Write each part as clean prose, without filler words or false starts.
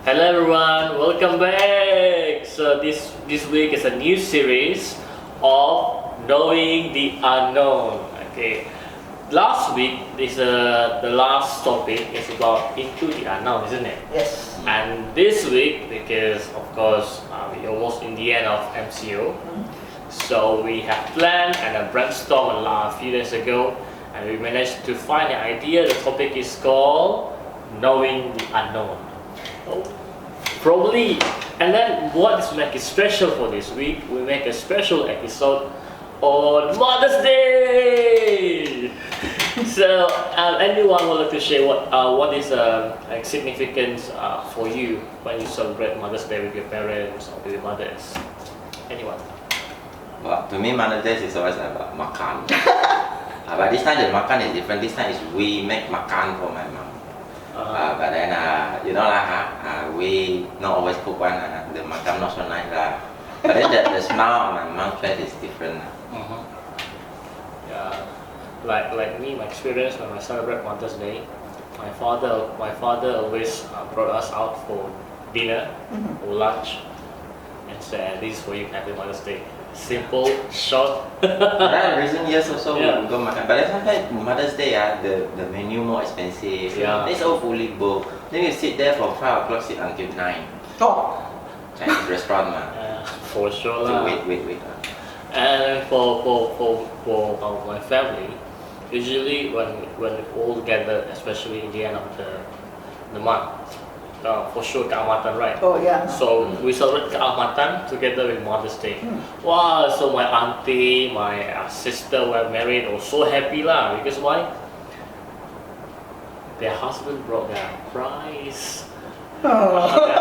Hello everyone, welcome back. So this week is a new series of knowing the unknown. Okay, last week the last topic is about into the unknown, isn't it? Yes. And this week, because of course we're almost in the end of MCO, so we have planned and brainstormed a few days ago, and we managed to find an idea. The topic is called knowing the unknown. Probably, and then what is make it special for this week? We make a special episode on Mother's Day. So, anyone would like to share what is like significance for you when you celebrate Mother's Day with your parents or with your mothers? Anyone? Well, to me, Mother's Day is always about makan. But this time the makan is different. This time is we make makan for my mom. But then, we not always cook one. The makan not so nice. But then the smile on my mom's face is different. Yeah, like me, my experience when I celebrate Mother's Day, my father always brought us out for dinner or lunch and said, "This is for you, Happy Mother's Day." Simple, short. Recent years also we go makan. But then sometimes Mother's Day, the menu more expensive. Yeah. It's all fully booked. Then you sit there from 5 o'clock, sit until 9. Oh. Chinese restaurant ma. For sure So lah. wait. And for my family, usually when we all gather, especially in the end of the month, for sure Keamatan, right? Oh yeah. So we celebrate Keamatan together with Mother's Day. Wow! So my auntie, my sister were married, were so happy lah. Because why? Their husband brought their prize. Their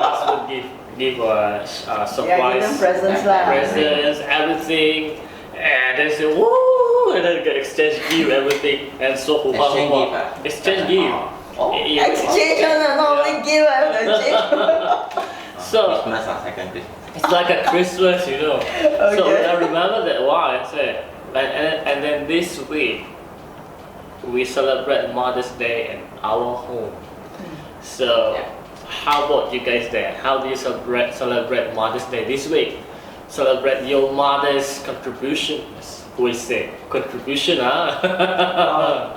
husband give surprise. Yeah, give them presents lah. Presents, everything, and they say woo, and then get exchange gift, everything, and so Exchange gift, exchange gift. Yeah. Exchange not only give exchange. So Christmas or second Christmas. it's like a Christmas, you know. So Okay. I remember that. Wow, I said, and then this week we celebrate Mother's Day in our home. So how about you guys there? How do you celebrate Mother's Day this week? Celebrate your mother's contributions. We say contribution, huh?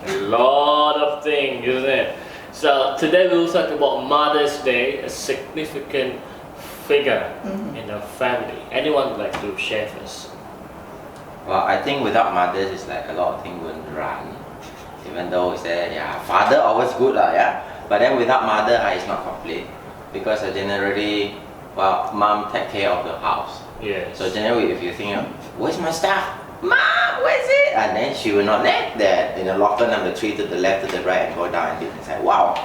A lot of things, isn't it? So today we will talk about Mother's Day, a significant figure in the family. Anyone would like to share first? Well, I think without mothers, it's like a lot of things wouldn't run. Even though it's father always good But then without mother, it's not complete because generally, mom take care of the house. Yes. So generally, if you think, where's my stuff? Mom, where's it? And then she will not let that in the locker number 3 to the left, to the right, and go down and dip inside. Wow.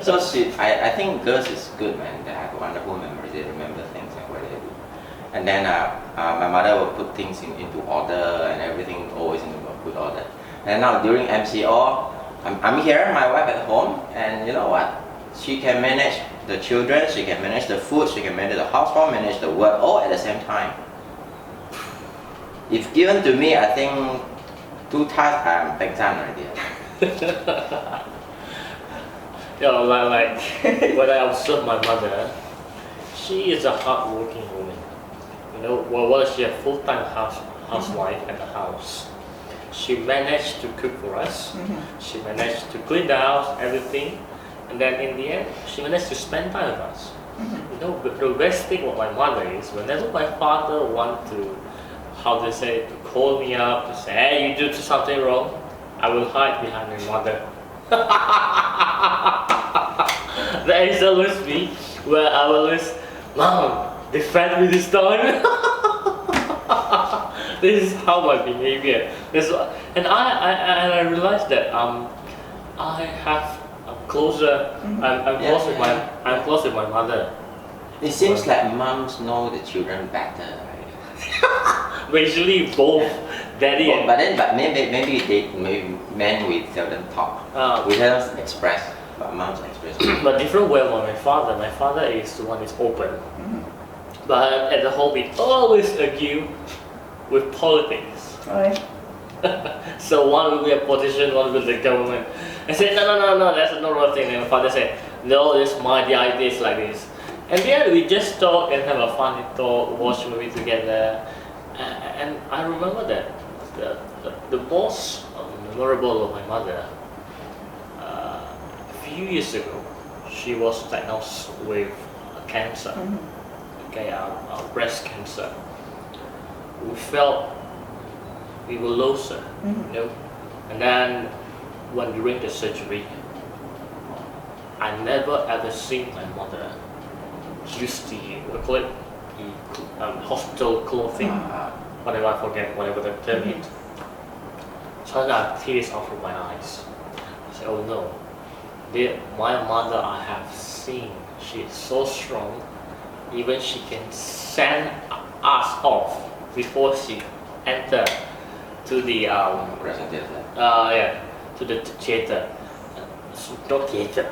So I think girls is good, man. They have wonderful memories. They remember things and what they do. And then my mother will put things into order and everything always in good order. And now during MCO, I'm here, my wife at home, and you know what? She can manage the children, she can manage the food, she can manage the household, manage the work, all at the same time. If given to me, I think 2 tasks I'm pengsan already. Like when I observe my mother, she is a hardworking woman. You know, while she a full-time housewife at the house, she managed to cook for us. She managed to clean the house, everything, and then in the end, she managed to spend time with us. You know, but the best thing about my mother is whenever my father want to, to call me up to say, "Hey, you did something wrong," I will hide behind my mother. That is always me, where I will always, "Mom, defend me this time." This is how my behavior. And I realized that I have closer. I'm close with my mother. It seems like moms know the children better, right? But usually both daddy and But maybe men we seldom talk. We seldom express, but moms express. but different way with my father. My father is the one who's open. But at the home we always argue with politics. Right. So one will be a politician, one will be the government. I said, no, that's a normal thing. And my father said, no, the idea is like this. And then we just talk and have a funny talk, watch movie together. And I remember that the most memorable of my mother, a few years ago, she was diagnosed with cancer, okay, breast cancer. We felt we will lose her, you know. And then when during the surgery, I never ever seen my mother use the hospital clothing, whatever, I forget whatever the term is. So I got tears out from my eyes. I said, oh no, my mother I have seen, she is so strong, even she can send us off before she enter to the to the theater. Not theater.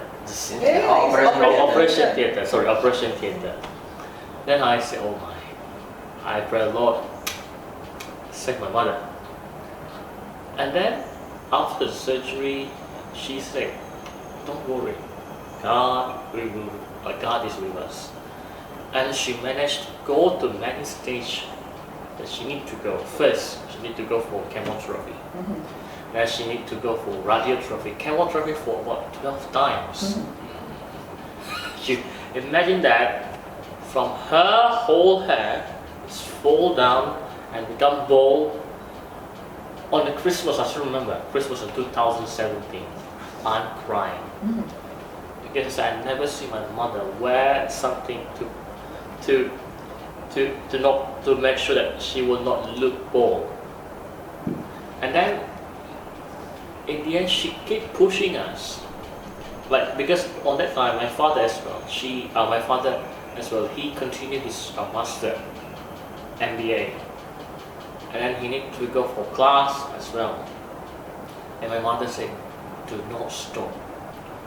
Operation theater. Sorry, operation theater. Then I said, oh my, I pray Lord, save my mother. And then after the surgery, she said, don't worry, God is with us. And she managed to go to many stages that she need to go. First, she need to go for chemotherapy. Then she need to go for radiotherapy. Chemotherapy for about 12 times. You imagine that from her whole hair is fall down and become bald. On the Christmas, I still remember, Christmas of 2017, I'm crying. Because I never see my mother wear something to make sure that she will not look bald. And then in the end, she kept pushing us. Like, because on that time, my father as well, he continued his master MBA. And then he needed to go for class as well. And my mother said, do not stop.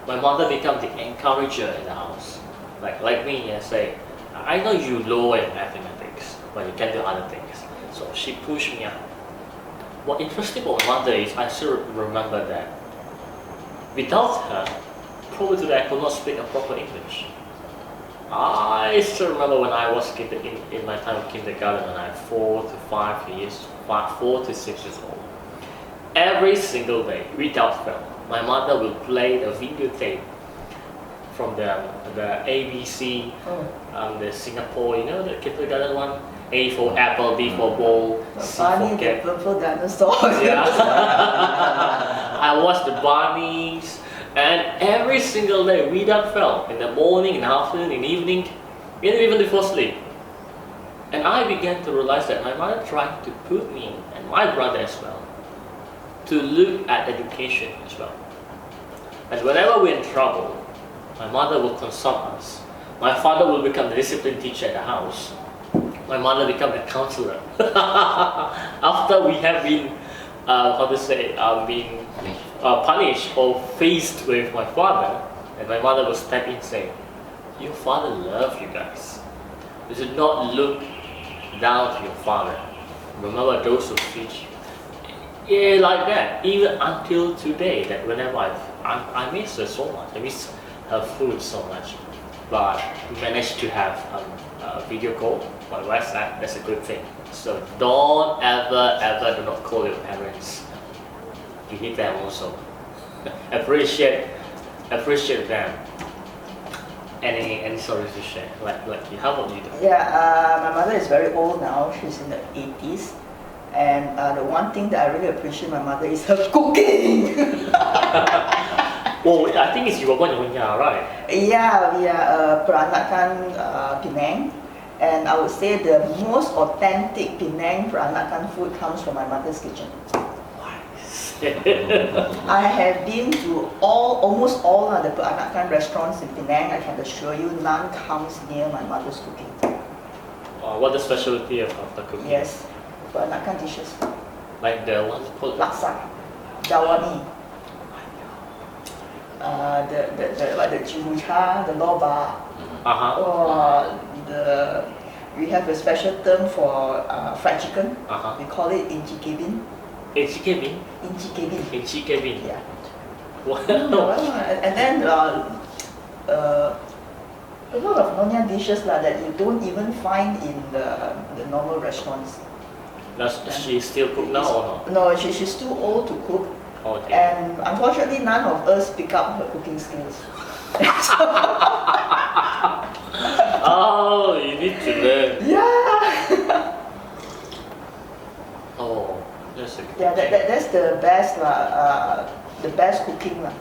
My mother became the encourager in the house. Like me, I say, I know you low in mathematics, but you can do other things. So she pushed me up. What interesting about my mother is I still remember that without her, probably today I could not speak a proper English. I still remember when I was in my time of kindergarten when I was 4 to 6 years old. Every single day, without fail, my mother will play the videotape from the ABC, the Singapore, you know, the kindergarten one. A for apple, B for ball, C for cat. Purple dinosaur. Yeah. I watched the bunnies, and every single day, without fail, in the morning, in the afternoon, in the evening, even before sleep. And I began to realize that my mother tried to put me, and my brother as well, to look at education as well. And whenever we're in trouble, my mother will consult us. My father will become the discipline teacher at the house. My mother become the counselor. After we have been, punished or faced with my father, and my mother will step in and say, your father loves you guys. You should not look down to your father. Remember those who teach you. Yeah, like that. Even until today, that whenever I miss her so much. I miss her food so much. But we managed to have a video call on WhatsApp. That's a good thing. So don't ever do not call your parents. You need them also. appreciate them. Any stories to share? Like how about you? Yeah, my mother is very old now. She's in the 80s. And the one thing that I really appreciate my mother is her cooking. Well, I think it's you were born in Hunya, right? Yeah, we are Peranakan Penang. And I would say the most authentic Penang Peranakan food comes from my mother's kitchen. I have been to almost all of the Peranakan restaurants in Penang. I can assure you, none comes near my mother's cooking. What the specialty of the cooking? Yes, Peranakan dishes. Like the ones called Laksa, Jawani, the chimucha, the loba. We have a special term for fried chicken. We call it inchi kebin. Inchi kebin? Inchi kebin. Inchi kebin. Yeah. Wow. And then a lot of Nyonya dishes that you don't even find in the normal restaurants. Does she still cook now or not? No, she's too old to cook, Oh, dear. and unfortunately none of us pick up her cooking skills. Oh, you need to learn. Yeah. Oh, that's a good Yeah, thing. that's the best the best cooking lah.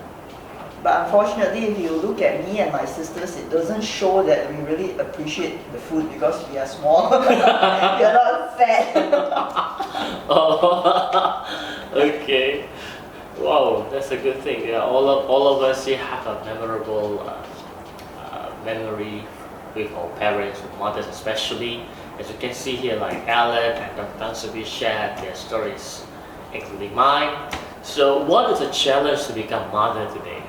But unfortunately, if you look at me and my sisters, it doesn't show that we really appreciate the food because we are small. We are not fat. Oh, okay. Wow, that's a good thing. Yeah, all of us here have a memorable memory with our parents, with mothers especially. As you can see here, like Alan and Dr. Tan Subi shared their stories, including mine. So, what is a challenge to become mother today?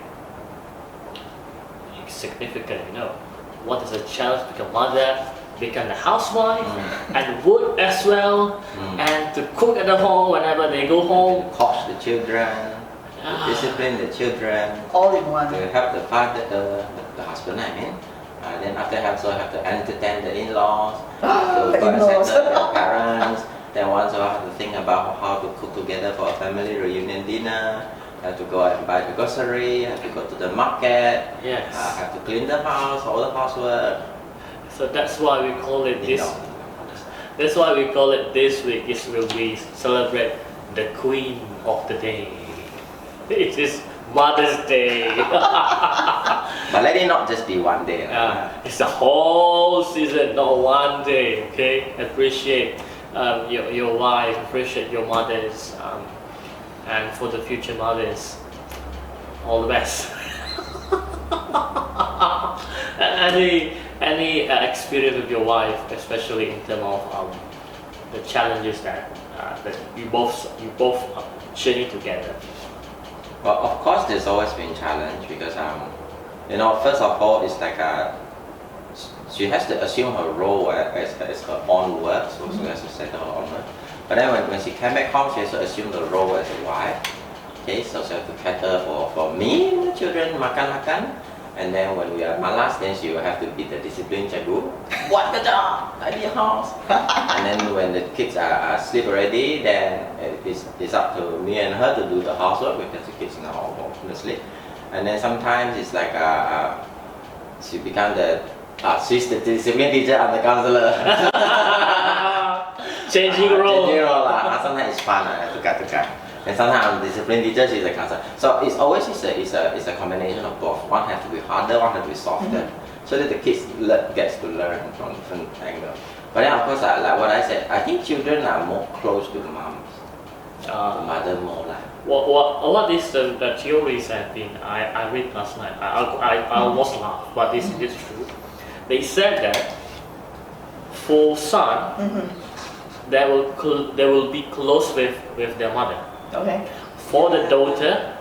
It's significant, you know. What is a challenge to become mother? Become a housewife and work as well, and to cook at the home whenever they go home. Coach the children, to discipline the children, All in one. to help the father, the husband, I mean. Then after also have to entertain the in-laws, to go and In-laws. settle their parents. Then also have to think about how to cook together for a family reunion dinner. Have to go and buy the grocery, have to go to the market, Yes. have to clean the house, all the housework. So that's why we call it You this. know. That's why we call it this week. Is where we celebrate the Queen of the Day. It is Mother's Day. But let it not just be one day. It's the whole season, not one day. Okay, appreciate your wife, appreciate your mothers, and for the future mothers, all the best. Any experience with your wife, especially in terms of the challenges that you both journey together. Well, of course, there's always been challenge because first of all, it's like she has to assume her role as her own work, so she has to settle her own work. But then when she came back home, she has to assume the role as a wife. Okay, so she has to cater for me and the children, makan. And then when we are malas, then she will have to be the disciplined cikgu. What the job? Tidy house. And then when the kids are asleep already, then it's up to me and her to do the housework because the kids are all asleep. And then sometimes it's like she becomes she's the discipline teacher and the counselor. Changing role. Changing role lah. Sometimes it's fun tukar. And sometimes I'm the discipline teacher, she's a counselor. So it's always a combination of both. One has to be harder, one has to be softer, so that the kids gets to learn from different angles. But then of course, like what I said, I think children are more close to the moms, the mother more like. What is the theories have been? I read last night. I almost laughed, but this is true. They said that for son, they will be close with their mother. Okay. For the daughter,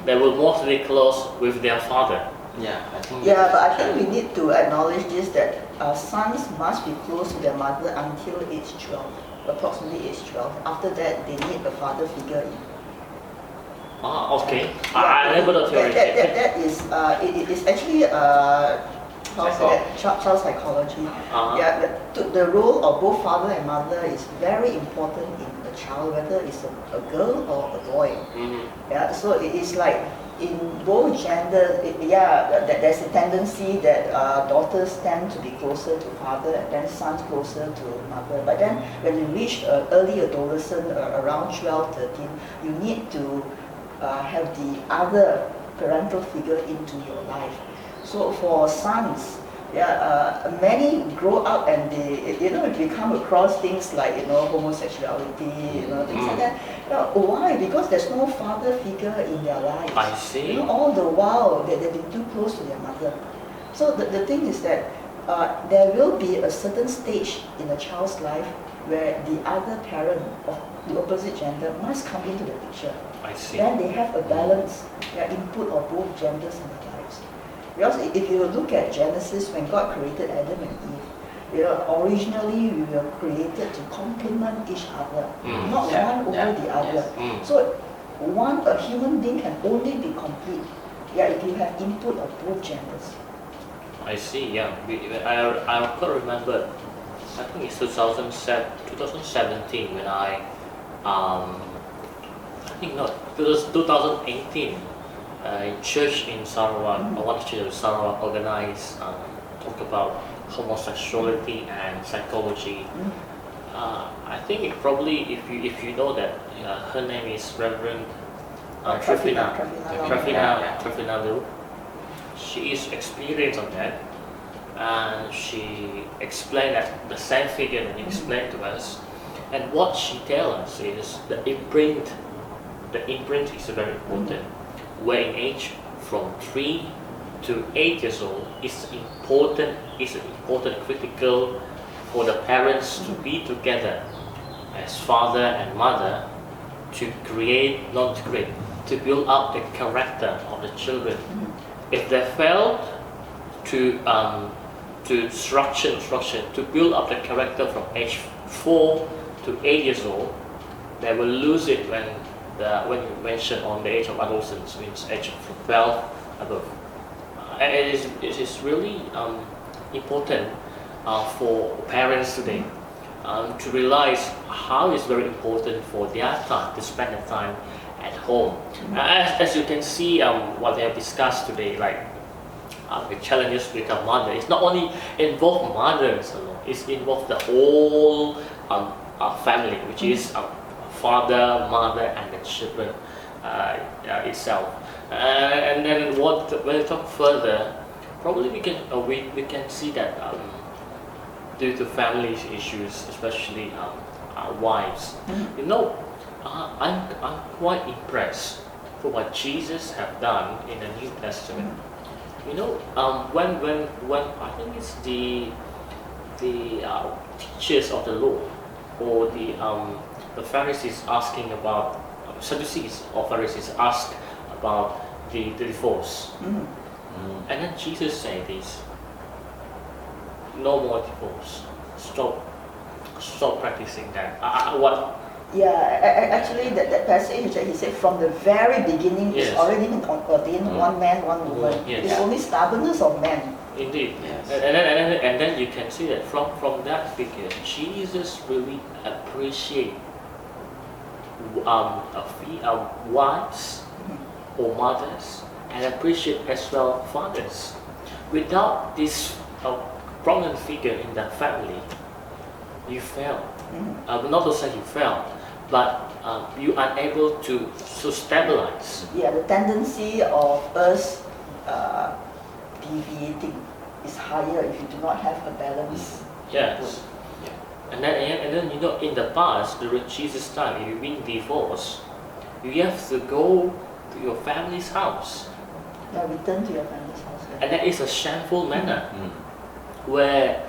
they will mostly close with their father. Yeah, I think. Yeah, but I think we need to acknowledge this that sons must be close to their mother until age 12, approximately age 12. After that, they need a father figure in. Okay. I never know theory. That is it is actually child psychology. Yeah, the role of both father and mother is very important in the child, whether it's a girl or a boy. Yeah, so it is like in both gender, there's a tendency that daughters tend to be closer to father and then sons closer to mother. But then when you reach early adolescent, around 12, 13, you need to have the other parental figure into your life. So for sons, many grow up and they, they come across things like, homosexuality, things like that. Why? Because there's no father figure in their lives. I see. All the while they've been too close to their mother. So the thing is that there will be a certain stage in a child's life where the other parent of the opposite gender must come into the picture. I see. Then they have a balance, their input of both genders in their lives. Because if you look at Genesis, when God created Adam and Eve, originally we were created to complement each other, not one over the other. So a human being can only be complete if you have input of both genders. I see. Yeah, I could remember. I think it's 2017 when I think not. It was 2018. Church in Sarawak, one church in Sarawak organized talk about homosexuality and psychology. I think it probably, if you know that her name is Reverend Trafina Lu. She is experienced on that, and she explained that the same figure that he explained to us. And what she tells us is the imprint. The imprint is very important. Where in age from 3 to 8 years old is important. Critical for the parents to be together as father and mother to build up the character of the children. If they fail to structure to build up the character from age 4 to 8 years old, they will lose it when you mention on the age of adolescence, means age of 12 above. And it is really important for parents today to realize how it's very important for their time to spend the time at home. As you can see, what they have discussed today, like the challenges to become mother, it's not only involve mothers alone, it's involve the whole family, which is father, mother, and the children itself. And then when we talk further, probably we can see that due to family issues, especially wives, you know, I'm quite impressed for what Jesus have done in the New Testament. You know, when I think it's the teachers of the law or the Pharisees asking about Sadducees or Pharisees ask about the divorce, and then Jesus said this: no more divorce. Stop practicing that. What? Yeah, actually that passage he said from the very beginning Yes. it's already been ordained one man, one woman. Yes. It's only stubbornness of men. Indeed. Yes. And then you can see that from that figure, Jesus really appreciate wives or mothers, and appreciate as well fathers. Without this prominent figure in the family, you fail. Not to say you fail, but you are unable to stabilize. Yeah, the tendency of us deviating is higher if you do not have a balance. Yes. And then you know, in the past, during Jesus' time, if you've been divorced, you have to go to your family's house. Yeah, return to your family's house. Yeah. And that is a shameful manner where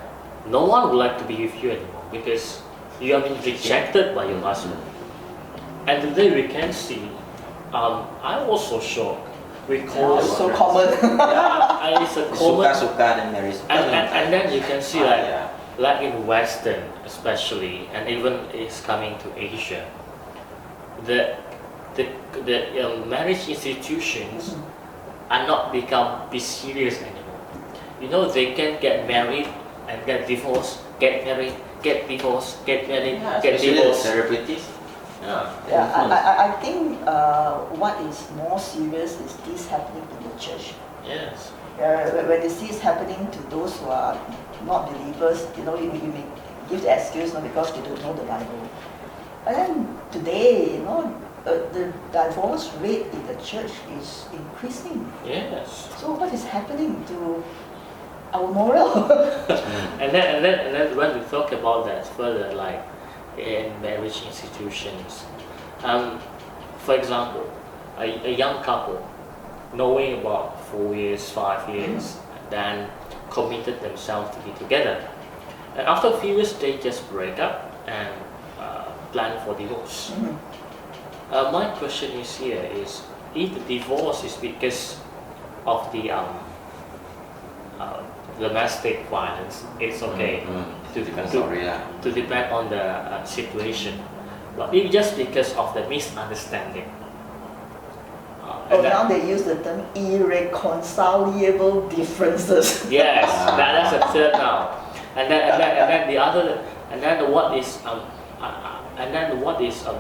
no one would like to be with you anymore because you have been rejected by your husband. And today we can see, I was so shocked. We call It's so common. and it's a common. Suka then there is. And then you can see like in Western especially, and even it's coming to Asia, the marriage institutions are not be serious anymore. You know, they can get married and get divorced, get married, get divorced, get married, get divorced. Celebrities. I think what is more serious is this happening in the church. Yes. When you see it's happening to those who are not believers, you know, you may give the excuse because they don't know the Bible. But then today, you know, the divorce rate in the church is increasing. Yes. So what is happening to our moral? And then when we talk about that further, like in marriage institutions, for example, a young couple knowing about 4 years, 5 years, then committed themselves to be together. And after a few years, they just break up and plan for divorce. My question is here is, if the divorce is because of the domestic violence, it's okay to depend on the situation. But if just because of the misunderstanding, Oh, now they use the term irreconcilable differences. Yes, that's the third now. And then the other, and then what is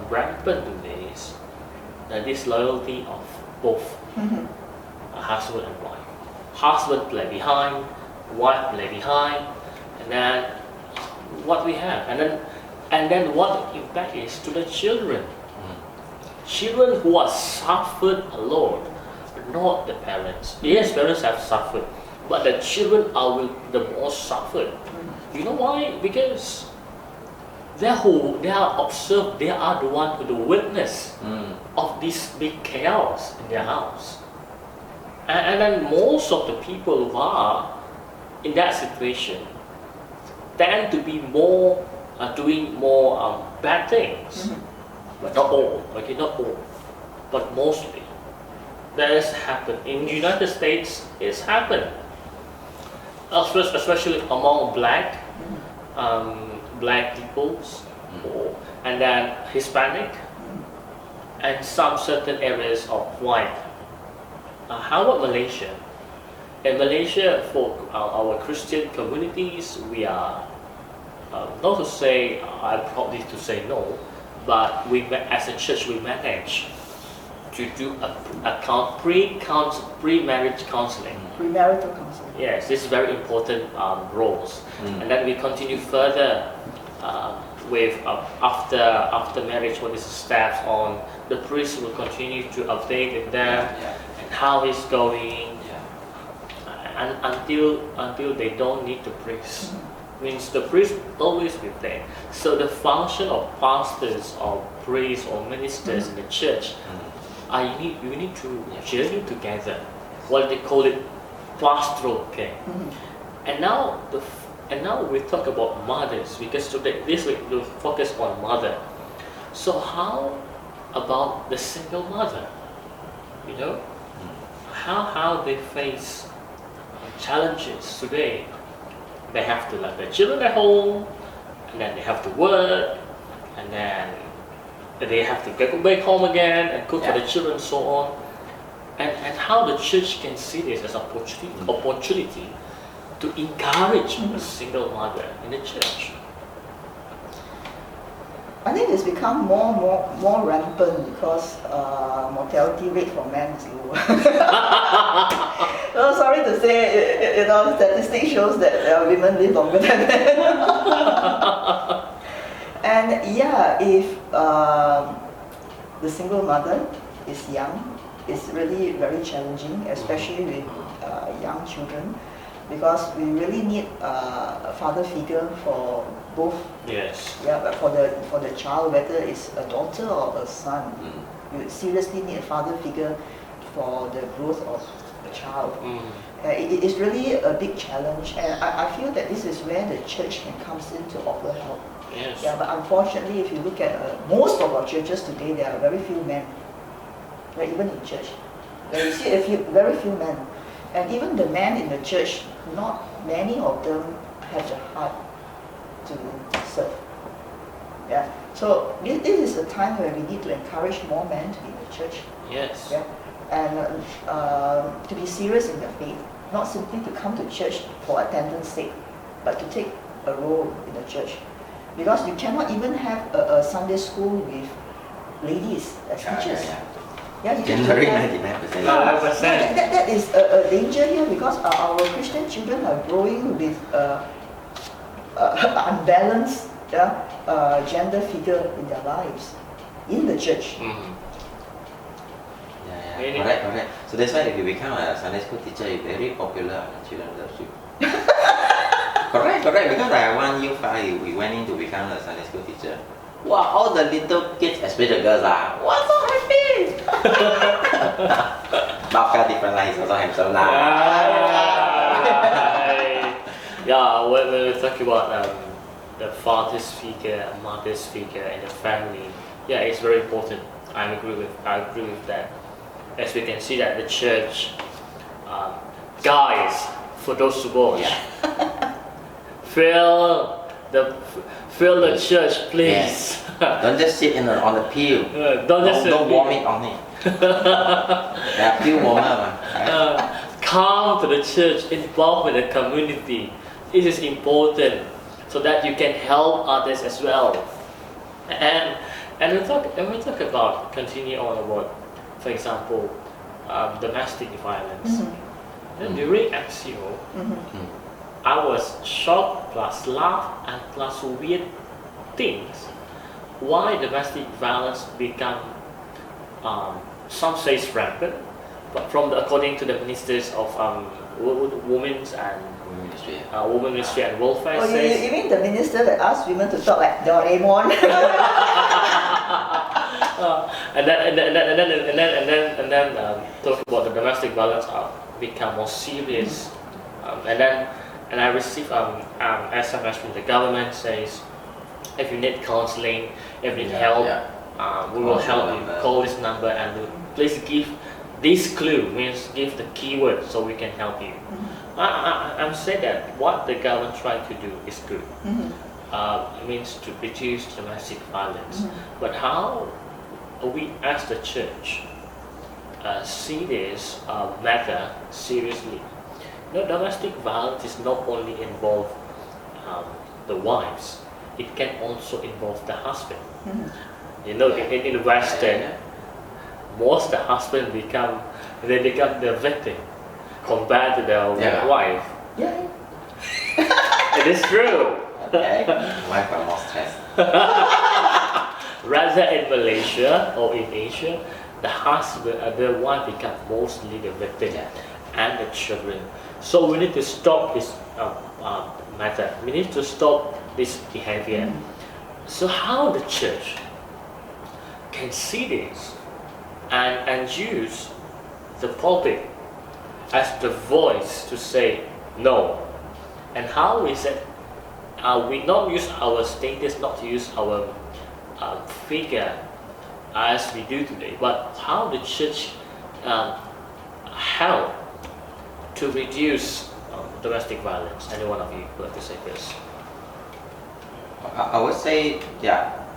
rampant today is the disloyalty of both husband and wife. Husband play behind, wife play behind, and then what we have, and then what the impact is to the children. Children who are suffered a lot, not the parents. Yes, parents have suffered, but the children are the most suffered. You know why? Because they are observed, they are the one who the witness of this big chaos in their house. And then most of the people who are in that situation tend to be more doing more bad things. But not all, okay, not all, but mostly. That has happened. In the United States, it's happened. Especially among black peoples, and then Hispanic, and some certain areas of white. How about Malaysia? In Malaysia, for our Christian communities, we are, not to say, I'm probably to say no, but as a church, we manage to do pre-marriage counseling. Premarital counseling. Yes, this is very important roles. And then we continue further with after marriage, what is the steps on. The priest will continue to update with them and how it's going, and until they don't need the priest. Means the priest always with them. So the function of pastors or priests or ministers in the church, you need to journey together. What they call it, pastoral care. And now we talk about mothers, because today this week we'll focus on mother. So how about the single mother? You know, how they face challenges today. They have to let their children at home, and then they have to work, and then they have to go back home again and cook for the children and so on. And how the church can see this as an opportunity to encourage a single mother in the church. I think it's become more rampant because mortality rate for men is lower. Well, sorry to say, statistics shows that women live longer than men. And if the single mother is young, it's really very challenging, especially with young children, because we really need a father figure for both. Yes. Yeah, but for the child, whether it's a daughter or a son, you seriously need a father figure for the growth of the child. It is really a big challenge, and I feel that this is where the church can come in to offer help. Yes. Yeah, but unfortunately, if you look at most of our churches today, there are very few men. Right, even in church, you see very few men, and even the men in the church, not many of them have the heart to serve. Yeah. So this is a time where we need to encourage more men to be in the church. Yes. Yeah. And to be serious in their faith, not simply to come to church for attendance sake, but to take a role in the church. Because you cannot even have a Sunday school with ladies as teachers. Yeah, you Generally, have 99%. that is a danger here, because our Christian children are growing with unbalanced gender figure in their lives, in the church. Correct. So that's why if you become a Sunday school teacher, you're very popular. Children love you. Correct. Because I one year 5, we went in to become a Sunday school teacher. Wow, all the little kids, especially the girls, are so happy. Baka different life, he's also handsome now. Yeah, when we talk about the father's figure, mother's figure in the family, yeah, it's very important. I agree with that. As we can see that the church, guys, for those who watch, fill the church, please. Don't just sit on the pew. Don't vomit on it. They are few warmer, right? Come to the church, involved with the community. This is important so that you can help others as well. And we talk about continue on about, for example, domestic violence. And during XCO, I was shocked plus laugh and plus weird things why domestic violence become some say rampant, but according to the ministers of women's and women ministry and welfare says. You mean the minister that asked women to talk like Doraemon? And then talk about the domestic violence become more serious, and I received SMS from the government says if you need counseling, if you need help, we will help you. Call this number and please give this clue, means give the keyword so we can help you. I'm saying that what the government trying to do is good. Means to reduce domestic violence. But how we as the church see this matter seriously? Domestic violence is not only involve the wives, it can also involve the husband. In the Western, most the husband become the victim compared to the wife. Yeah. It is true. Okay. Wife are more stressed. Rather in Malaysia or in Asia, the wife become mostly the victim and the children. So we need to stop this matter. We need to stop this behavior. So how the church can see this and use the pulpit as the voice to say no, and how is it we not use our status, not use our figure as we do today, but how the church help to reduce domestic violence? Any one of you would like to say first? I would say,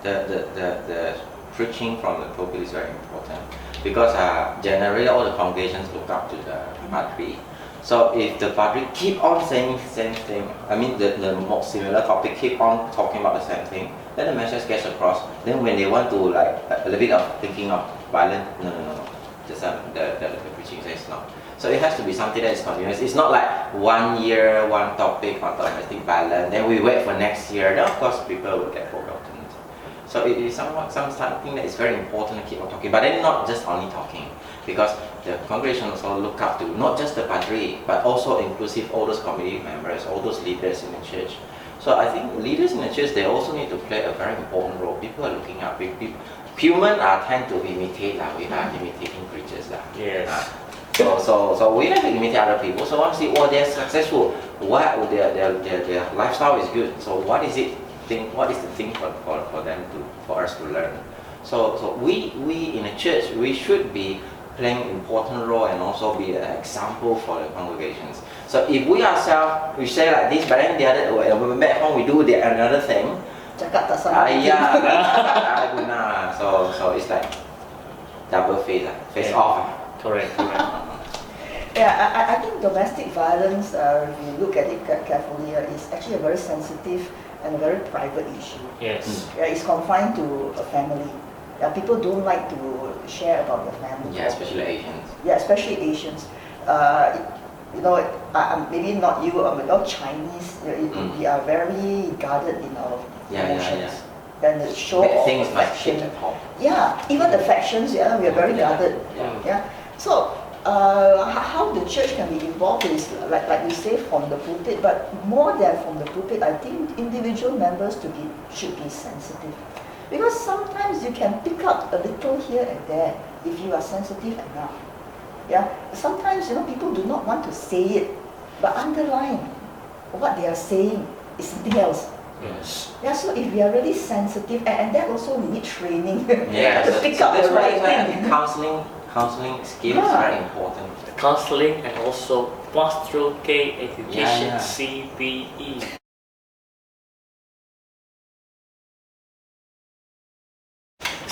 the preaching from the pulpit is very important because generally all the congregations look up to the padri. So if the padri keep on saying the same thing, I mean the more similar topic, keep on talking about the same thing, then the message gets across. Then when they want to like a little bit of thinking of violence, no. Just the preaching says no. So it has to be something that is continuous. It's not like 1 year, one topic on domestic violence, then we wait for next year. Then of course people will get forgotten. So it is something that is very important to keep on talking. But then not just only talking, because the congregation also look up to not just the padri, but also inclusive all those community members, all those leaders in the church. So I think leaders in the church, they also need to play a very important role. People are looking up. Humans tend to imitate. We are imitating creatures. Yes. So we have to imitate other people. So once see, they're successful, their lifestyle is good. So what is it? What is the thing for them for us to learn? So we in a church, we should be playing an important role and also be an example for the congregations. So if we ourselves, we say like this, but then the other, when we back home, we do another thing. So it's like double face off. Correct. I think domestic violence, if you look at it carefully, is actually a very sensitive and a very private issue. Yes. It's confined to a family. People don't like to share about their family. Yeah, especially Asians. Yeah, especially Asians. Maybe not you, but all Chinese. We are very guarded in our emotions. And the show of things like affection. shit at home. Yeah, even affections. Yeah, we are very guarded. Yeah. So how the church can be involved is like you say from the pulpit, but more than from the pulpit, I think individual members should be sensitive, because sometimes you can pick up a little here and there if you are sensitive enough. Yeah, sometimes people do not want to say it, but underlying what they are saying is something else. Yes. Yeah, so if we are really sensitive, and that also we need training Yeah, to pick up the right thing. Counseling skills is very important. Counseling and also pastoral care education, Yeah. CPE.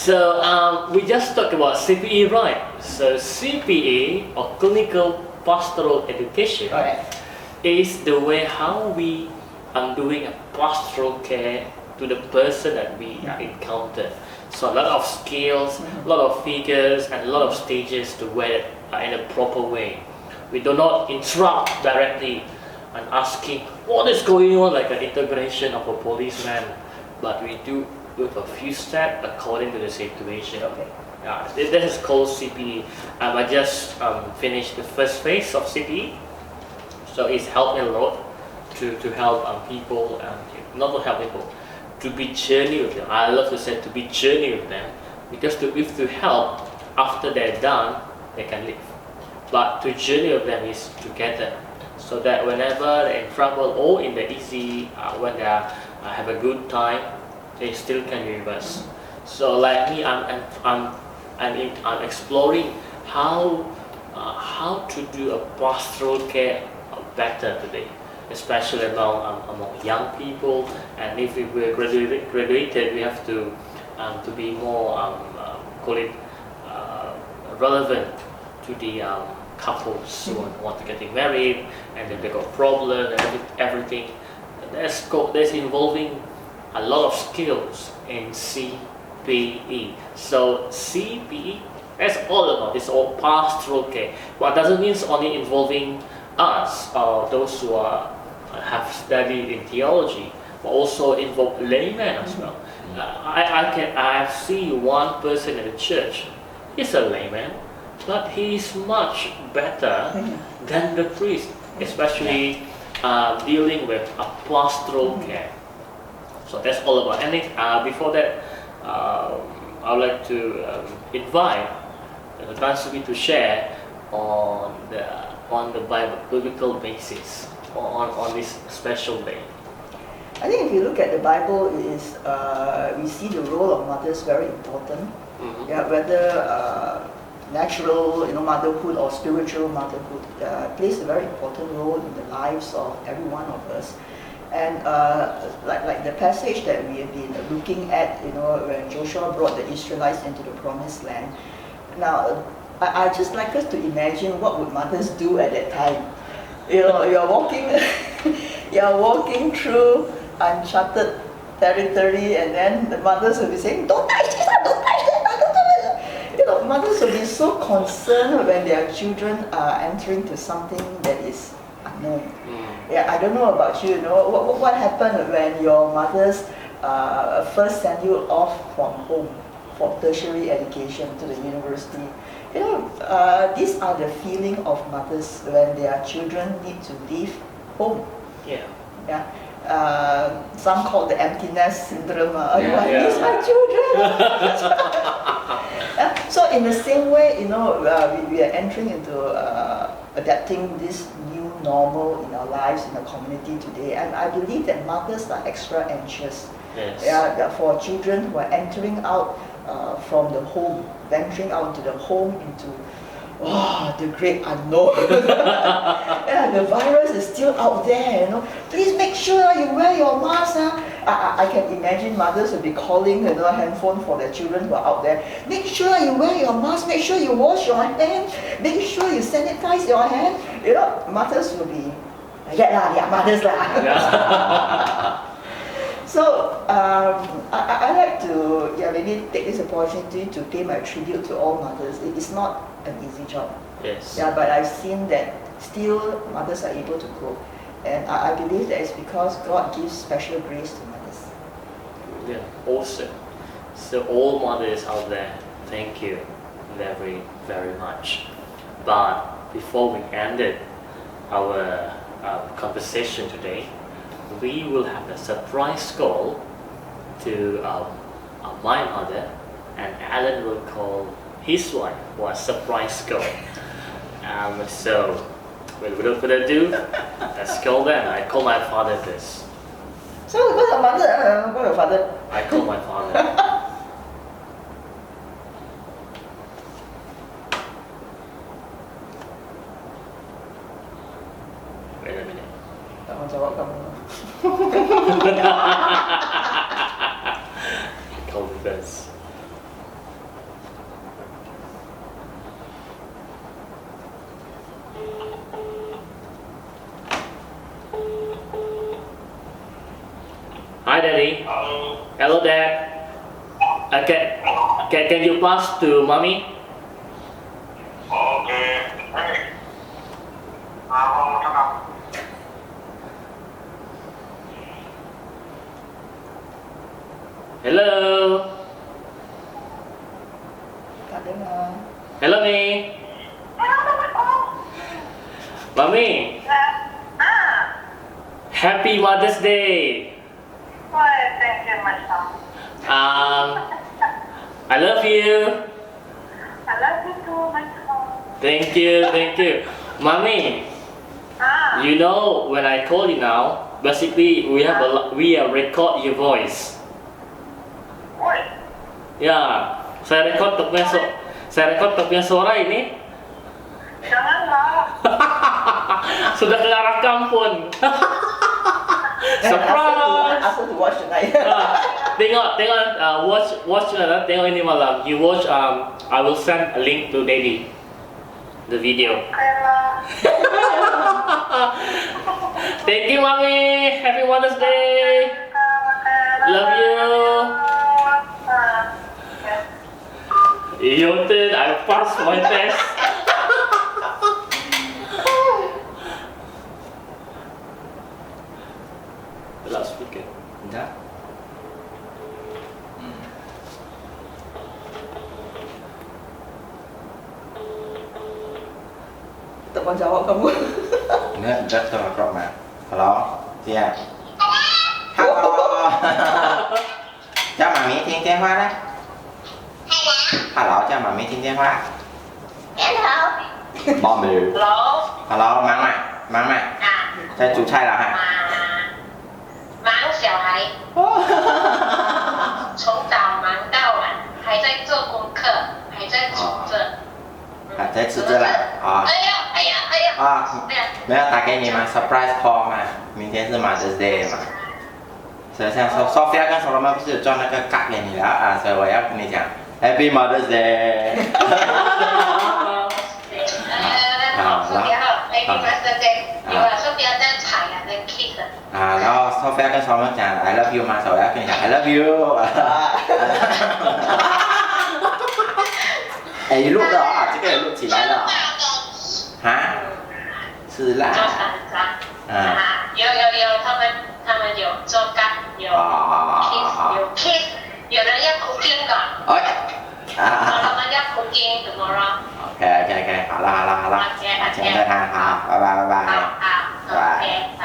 So we just talked about CPE, right? So CPE, or clinical pastoral education, Right. is the way how we are doing a pastoral care to the person that we encounter. So a lot of skills, a lot of figures, and a lot of stages to wear it in a proper way. We do not interrupt directly and asking what is going on, like an intervention of a policeman, but we do with a few steps according to the situation. Okay. This is called CPE. I just finished the first phase of CPE, so it's helped me a lot to help people, not to help people, to be journey with them. I love to say to be journey with them, because if to help after they're done, they can leave. But to journey with them is together, so that whenever they're in trouble or in the easy, when they have a good time, they still can be with us. So like me, I'm exploring how to do a pastoral care better today, especially among young people. And if we were graduated, we have to be more call it relevant to the couples who want to get married, and then they got problem and everything. There's involving a lot of skills in CPE. So CPE, that's all about. It's all pastoral care. What doesn't mean it's only involving us or those who have studied in theology, but also involve laymen as well. I see one person in the church. He's a layman, but he's much better than the priest, especially dealing with a pastoral care. So that's all about. And before that, I would like to invite Transmi to share on the biblical basis on this special day. I think if you look at the Bible, it is we see the role of mothers very important. Yeah, whether natural, motherhood or spiritual motherhood plays a very important role in the lives of every one of us. And like the passage that we have been looking at, when Joshua brought the Israelites into the Promised Land. Now, I just like us to imagine what would mothers do at that time. You're walking through uncharted territory, and then the mothers will be saying, "Don't touch this, don't touch that, don't touch that." Mothers will be so concerned when their children are entering to something that is unknown. Yeah, I don't know about you. What happened when your mothers first sent you off from home for tertiary education to the university? These are the feeling of mothers when their children need to leave home. Yeah. Some call the emptiness syndrome. I miss my children. So in the same way, we are entering into adapting this new normal in our lives, in our community today. And I believe that mothers are extra anxious. For children who are entering out from the home, venturing out into the home, into the great unknown. The virus is still out there. Please make sure you wear your mask. I can imagine mothers will be calling a handphone for their children who are out there. Make sure you wear your mask. Make sure you wash your hands. Make sure you sanitize your hand. Mothers will be like that. Yeah, mothers lah. So I like to maybe take this opportunity to pay my tribute to all mothers. It is not an easy job. Yes. Yeah, but I've seen that still mothers are able to cope, and I believe that it's because God gives special grace to mothers. Yeah, awesome. So all mothers out there, thank you very, very much. But before we ended our conversation today, we will have a surprise call to my mother, and Alan will call his wife for a surprise call. So, without further ado, let's call them. I call my father first. So, what's your mother? What's your father? I call my father. Wait a minute. Tak jawab kamu. I call him first. Hi, Daddy. Hello. Hello, Dad. Can you pass to Mommy? Okay. Hey. Không sao đâu. Hello. Tak dengar. Hello, Me. Mommy. Happy Mother's Day. Thank you, my son. I love you. I love you too, my son. Thank you. Mommy, you know when I call you now, basically we record your voice. Oi, Ya, saya record punya suara ini. janganlah. Sudah kerekam pun. Surprise. Ask her to watch tonight. Tengok, watch tengok ini malam. You watch, I will send a link to Daddy, the video. Kayaklah. Thank you, Mommy. Happy Mother's Day. Love you. Your turn. I passed my test. The loudspeaker. Dah. Tak mau jawab kamu. Nữa rất to crop mà. Hello. Tia. Hello. Cho mami听电话啦。Hello, cho mami听电话。 Hello. Mommy. Hello. Hello,妈妈，在煮菜了哈。忙小孩，从早忙到晚，还在做功课，还在煮着。还在吃着了啊。哎呀！啊，没有打给你吗？surprise call 嘛，明天是 Mother's Day 嘛。所以像Sophia 跟 Solomon 不是有做那个卡给你了啊，所以我要跟你讲 Happy Mother's Day。好，Happy birthday！有啊，说不要再踩了，再 kiss。啊，然后 Sophia 跟 Solomon 讲 I love you 嘛，所以我要跟你讲 I love you。哎，录的啊，这个也录起来了。哈？是啦。做三张。有，他们有做干，有 kiss， 有 kiss， 有人要 cooking 的。哎。他们要 cooking tomorrow。OK，好了，今天再谈，好，拜拜。好，OK，拜。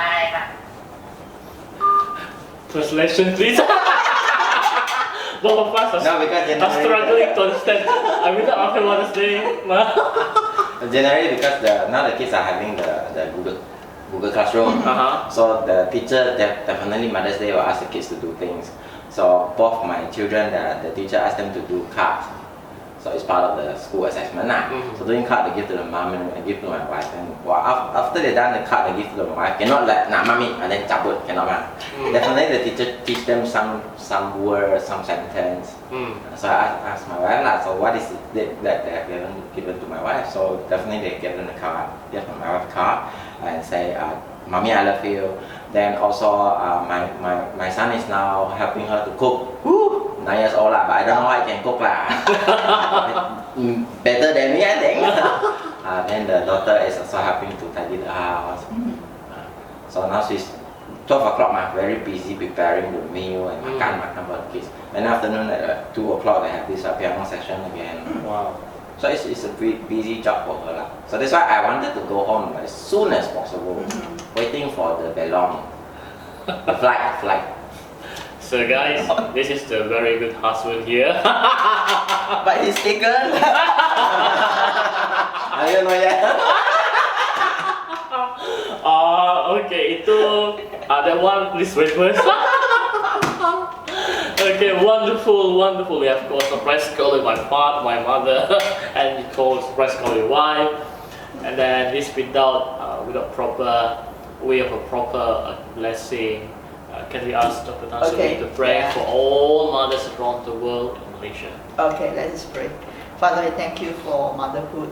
Translation, please. Both of us No, because are struggling to understand. I will not after Mother's Day. Generally, because now the kids are having the Google Classroom, so the teacher definitely Mother's Day will ask the kids to do things. So both my children, the teacher asked them to do cards. So it's part of the school assessment. So doing card, they give to the mom and give to my wife. And after they done the card, they give to the wife. Cannot let mommy and then cabut. Cannot Definitely the teacher teach them some word, some sentence. So I asked my wife lah. So what is it that they have given to my wife? So definitely they give them the card. Give my wife a card and say, "Mommy, I love you." Then also my son is now helping her to cook. 9 years old lah, but I don't know how I can cook lah. Better than me, I think. Then the daughter is also helping to tidy the house. So now she's 12 o'clock, very busy preparing the meal and makan for the kids. Then afternoon at 2 o'clock they have this piano session again. Wow. So it's a busy job for her lah. So that's why I wanted to go home as soon as possible, waiting for the bellon, the flight. So guys, this is the very good husband here. But he's taken. I don't know yet. Okay, itu that one please wait first. Okay, wonderful. We have got surprise call with my mother, and you call surprise call your wife, and then this without proper way of a proper blessing. Can we ask Dr. Tan Sri to pray for all mothers around the world in Malaysia? Okay, let us pray. Father, I thank you for motherhood,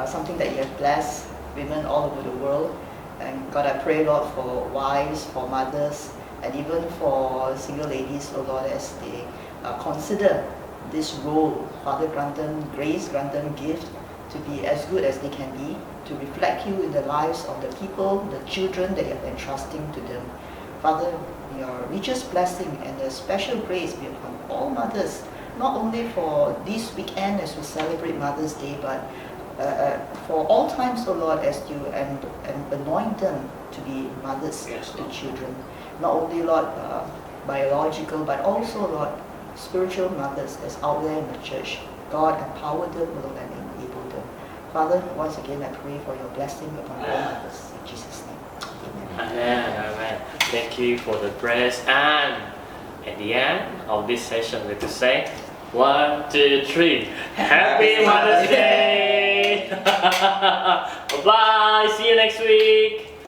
something that you have blessed women all over the world. And God, I pray, Lord, for wives, for mothers, and even for single ladies, oh Lord, as they consider this role, Father, grant them grace, grant them gift to be as good as they can be, to reflect you in the lives of the people, the children that you are entrusting to them. Father, your richest blessing and a special grace be upon all mothers, not only for this weekend as we celebrate Mother's Day, but for all times, oh Lord, as you and anoint them to be mothers to children. Not only, Lord, biological, but also, Lord, spiritual mothers that's out there in the church. God, empower them, Lord, and enable them. Father, once again, I pray for your blessing upon all mothers. In Jesus' name. Amen. Amen. Thank you for the prayers. And at the end of this session, let us say, 1, 2, 3. Happy Mother's Day! Bye-bye. See you next week.